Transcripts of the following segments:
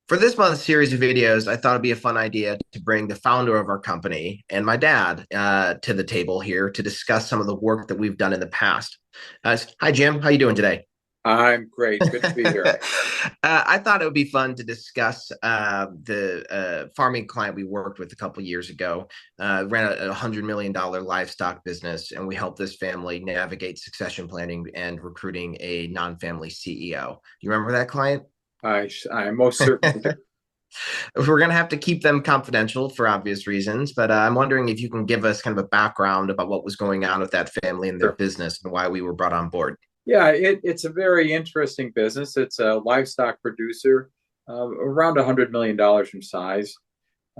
For this month's series of videos, I thought it'd be a fun idea to bring the founder of our company and my dad to the table here to discuss some of the work that we've done in the past. Hi, Jim. How you doing today? I'm great. Good to be here. I thought it would be fun to discuss the farming client we worked with a couple years ago. Ran a $100 million livestock business, and we helped this family navigate succession planning and recruiting a non-family CEO. You remember that client? I most certainly do. We're going to have to keep them confidential for obvious reasons, but I'm wondering if you can give us kind of a background about what was going on with that family and their Sure. business and why we were brought on board. Yeah, it's a very interesting business. It's a livestock producer, around $100 million in size.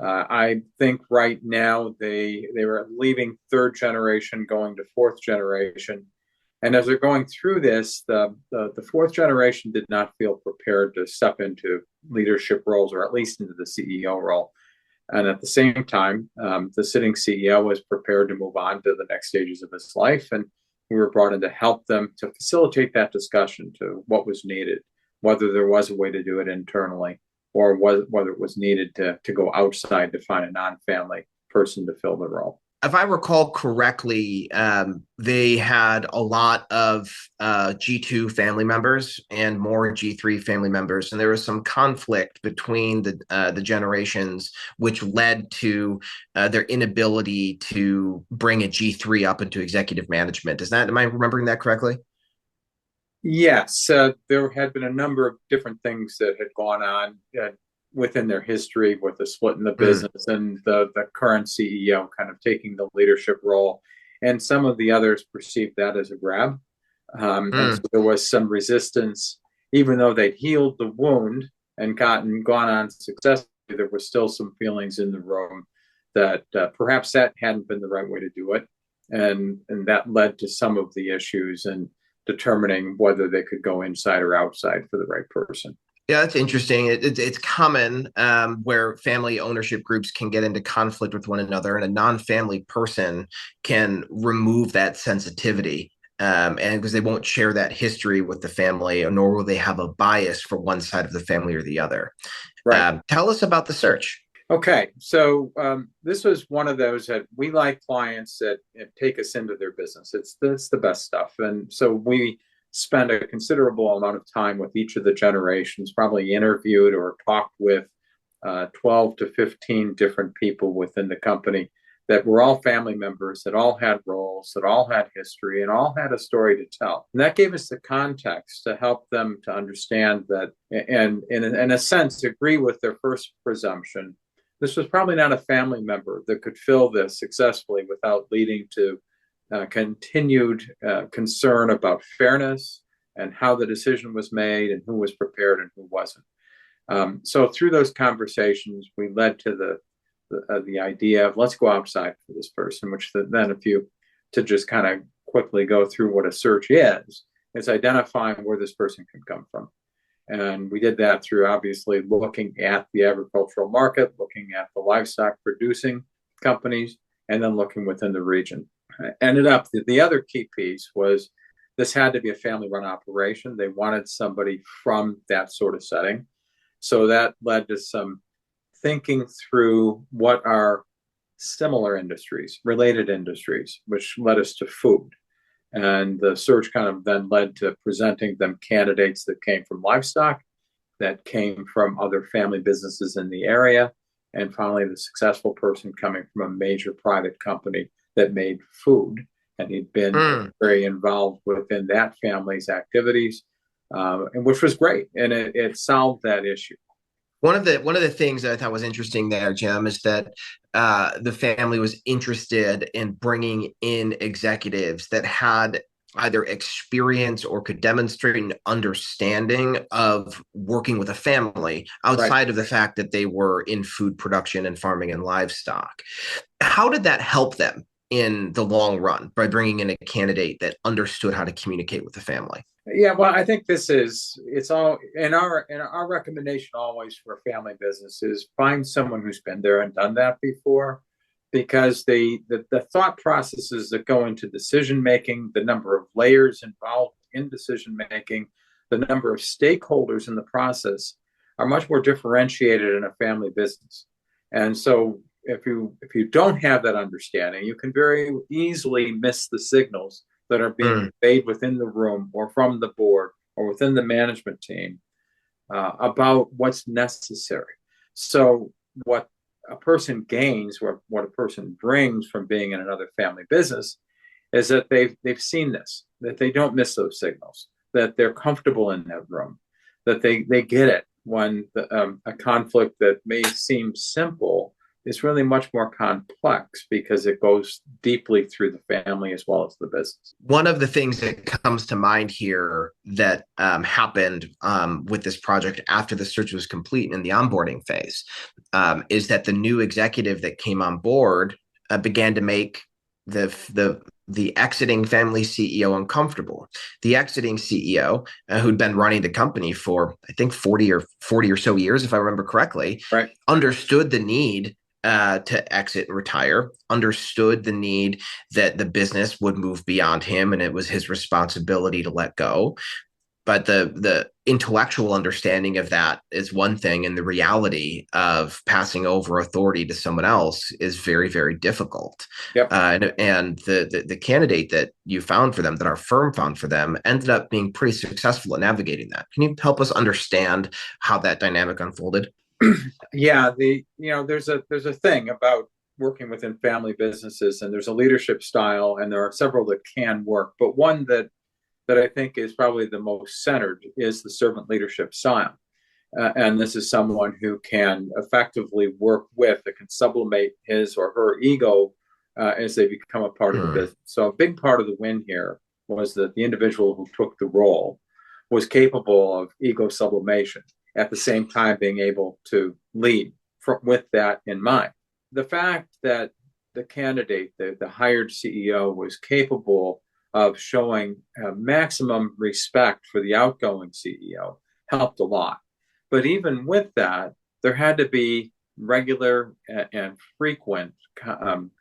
I think right now they were leaving third generation, going to fourth generation. And as they're going through this, the fourth generation did not feel prepared to step into leadership roles, or at least into the CEO role. And at the same time, the sitting CEO was prepared to move on to the next stages of his life. And we were brought in to help them to facilitate that discussion to what was needed, whether there was a way to do it internally, or whether it was needed to go outside to find a non-family person to fill the role. If I recall correctly, they had a lot of G2 family members and more G3 family members, and there was some conflict between the generations, which led to their inability to bring a G3 up into executive management. Am I remembering that correctly? Yes, there had been a number of different things that had gone on within their history with the split in the Mm, business and the current CEO kind of taking the leadership role. And some of the others perceived that as a grab. And so mm. there was some resistance, even though they'd healed the wound and gone on successfully, there was still some feelings in the room that perhaps that hadn't been the right way to do it. And that led to some of the issues and determining whether they could go inside or outside for the right person. Yeah, that's interesting. It's common where family ownership groups can get into conflict with one another, and a non-family person can remove that sensitivity, and because they won't share that history with the family, nor will they have a bias for one side of the family or the other. Right. Tell us about the search. Okay, so this was one of those that we like clients that take us into their business. It's the best stuff, and so we spend a considerable amount of time with each of the generations. Probably interviewed or talked with 12 to 15 different people within the company that were all family members, that all had roles, that all had history, and all had a story to tell. And that gave us the context to help them to understand that, and in a sense, agree with their first presumption. This was probably not a family member that could fill this successfully without leading to continued concern about fairness and how the decision was made and who was prepared and who wasn't. So through those conversations, we led to the idea of let's go outside for this person, which then if you to just kind of quickly go through what a search is identifying where this person can come from. And we did that through obviously looking at the agricultural market, looking at the livestock producing companies, and then looking within the region. Ended up, the other key piece was this had to be a family run operation. They wanted somebody from that sort of setting. So that led to some thinking through what are similar industries, related industries, which led us to food. And the search kind of then led to presenting them candidates that came from livestock, that came from other family businesses in the area, and finally the successful person coming from a major private company that made food. And he'd been Mm. very involved within that family's activities, and which was great. And it solved that issue. One of the things that I thought was interesting there, Jim, is that the family was interested in bringing in executives that had either experience or could demonstrate an understanding of working with a family Right. outside of the fact that they were in food production and farming and livestock. How did that help them in the long run by bringing in a candidate that understood how to communicate with the family? Yeah, well, I think it's all in our recommendation always for a family business is find someone who's been there and done that before, because the thought processes that go into decision making, the number of layers involved in decision making, the number of stakeholders in the process are much more differentiated in a family business. And so if you don't have that understanding, you can very easily miss the signals that are being conveyed within the room or from the board or within the management team about what's necessary. So what a person gains, what a person brings from being in another family business, is that they've seen this, that they don't miss those signals, that they're comfortable in that room, that they get it when a conflict that may seem simple is really much more complex because it goes deeply through the family as well as the business. One of the things that comes to mind here that happened with this project after the search was complete in the onboarding phase is that the new executive that came on board began to make the exiting family CEO uncomfortable. The exiting CEO, who'd been running the company for I think 40 or so years, if I remember correctly, right, understood the need to exit and retire, understood the need that the business would move beyond him and it was his responsibility to let go. But the intellectual understanding of that is one thing, and the reality of passing over authority to someone else is very, very difficult. Yep. And the candidate that you found for them, that our firm found for them, ended up being pretty successful at navigating that. Can you help us understand how that dynamic unfolded? Yeah, there's a thing about working within family businesses, and there's a leadership style, and there are several that can work, but one that I think is probably the most centered is the servant leadership style. And this is someone who can effectively work with, that can sublimate his or her ego as they become a part of the business. So a big part of the win here was that the individual who took the role was capable of ego sublimation, at the same time being able to lead with that in mind. The fact that the candidate, the hired CEO, was capable of showing maximum respect for the outgoing CEO helped a lot. But even with that, there had to be regular and frequent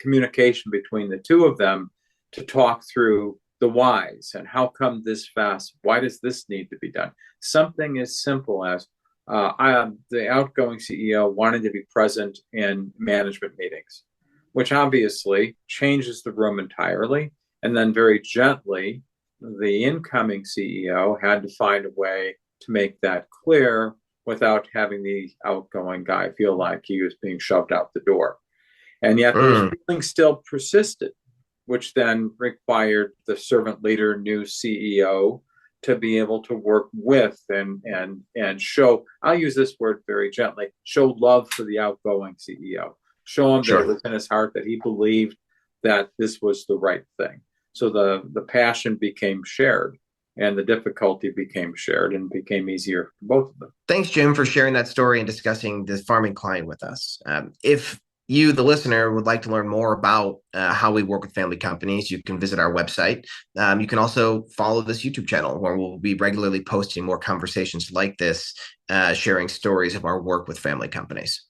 communication between the two of them to talk through the whys and how come this fast? Why does this need to be done? Something as simple as the outgoing CEO wanted to be present in management meetings, which obviously changes the room entirely. And then very gently, the incoming CEO had to find a way to make that clear without having the outgoing guy feel like he was being shoved out the door. And yet those feelings still persisted, which then required the servant leader, new CEO, to be able to work with and show, I'll use this word very gently, show love for the outgoing CEO. Show him that it was in his heart that he believed that this was the right thing. So the passion became shared and the difficulty became shared and became easier for both of them. Thanks, Jim, for sharing that story and discussing this farming client with us. If you, the listener, would like to learn more about how we work with family companies, you can visit our website. You can also follow this YouTube channel where we'll be regularly posting more conversations like this, sharing stories of our work with family companies.